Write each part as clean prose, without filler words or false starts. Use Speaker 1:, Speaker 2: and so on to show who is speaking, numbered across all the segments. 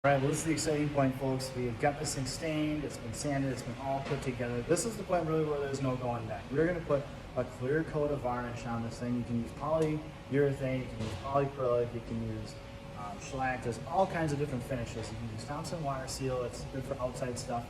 Speaker 1: All right, well, this is the exciting point, folks. We've got this thing stained, it's been sanded, it's been all put together. This is the point really where there's no going back. We're going to put a clear coat of varnish on this thing. You can use polyurethane, you can use polyacrylic, you can use shellac. There's all kinds of different finishes. You can use Thompson wire seal, it's good for outside stuff.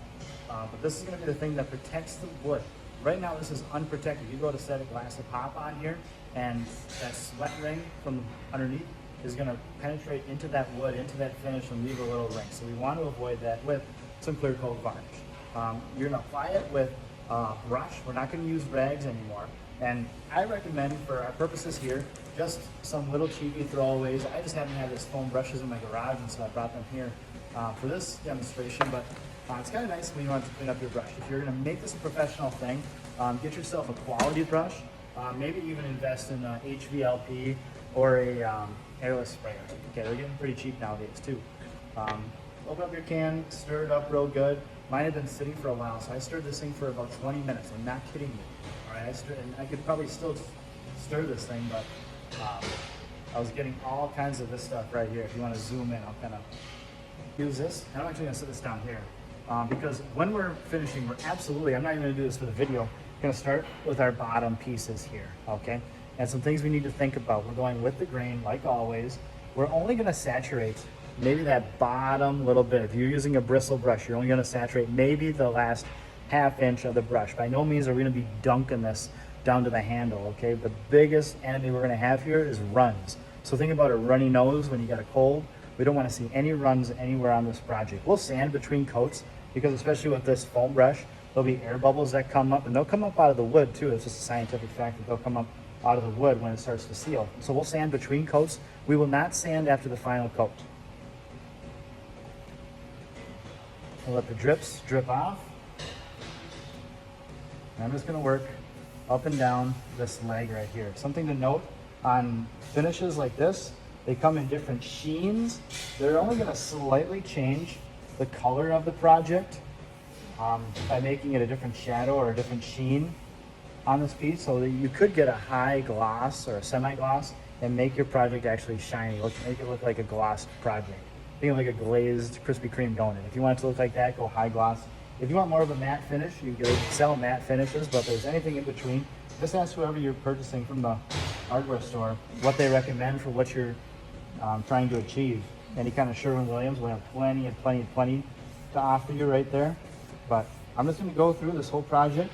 Speaker 1: But this is going to be the thing that protects the wood. Right now, this is unprotected. You go to set a glass of pop on here, and that sweat ring from underneath is going to penetrate into that wood, into that finish, and leave a little ring. So we want to avoid that with some clear coat varnish. You're going to apply it with a brush. We're not going to use rags anymore. And I recommend, for our purposes here, just some little cheapy throwaways. I just happen to have these foam brushes in my garage, and so I brought them here for this demonstration. But it's kind of nice when you want to clean up your brush. If you're going to make this a professional thing, get yourself a quality brush. Maybe even invest in HVLP or a airless sprayer. Okay, they're getting pretty cheap nowadays too. Open up your can, stir it up real good. Mine had been sitting for a while, so I stirred this thing for about 20 minutes. I'm not kidding you. All right, and I could probably still stir this thing, but I was getting all kinds of this stuff right here. If you want to zoom in, I'll kind of use this. And I'm actually going to set this down here because when we're finishing, I'm not even going to do this for the video. We're going to start with our bottom pieces here, okay? And some things we need to think about. We're going with the grain, like always. We're only going to saturate maybe that bottom little bit. If you're using a bristle brush, you're only going to saturate maybe the last ½ inch of the brush. By no means are we going to be dunking this down to the handle, okay? The biggest enemy we're going to have here is runs. So think about a runny nose when you get a cold. We don't want to see any runs anywhere on this project. We'll sand between coats because especially with this foam brush, there'll be air bubbles that come up, and they'll come up out of the wood too. It's just a scientific fact that they'll come up out of the wood when it starts to seal. So we'll sand between coats. We will not sand after the final coat. We'll let the drips drip off. And I'm just going to work up and down this leg right here. Something to note on finishes like this, they come in different sheens. They're only going to slightly change the color of the project by making it a different shadow or a different sheen on this piece, so that you could get a high gloss or a semi-gloss and make your project actually shiny. Make it look like a glossed project. Think of like a glazed Krispy Kreme donut. If you want it to look like that, go high gloss. If you want more of a matte finish, you can sell matte finishes, but if there's anything in between, just ask whoever you're purchasing from the hardware store what they recommend for what you're trying to achieve. Any kind of Sherwin-Williams will have plenty to offer you right there. But I'm just going to go through this whole project.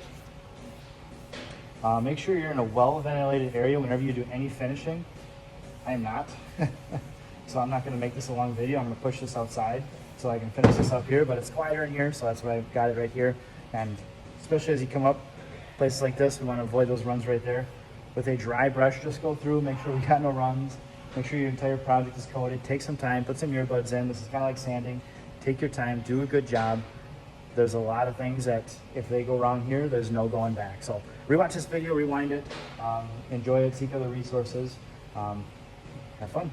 Speaker 1: Make sure you're in a well-ventilated area whenever you do any finishing. I am not. So I'm not going to make this a long video. I'm going to push this outside so I can finish this up here, but it's quieter in here, so that's why I've got it right here. And especially as you come up places like this, we want to avoid those runs right there. With a dry brush, just go through, make sure we got no runs, make sure your entire project is coated. Take some time, put some earbuds in. This is kind of like sanding. Take your time, do a good job. There's a lot of things that if they go wrong here, there's no going back. So rewatch this video, rewind it, enjoy it, seek other resources, have fun.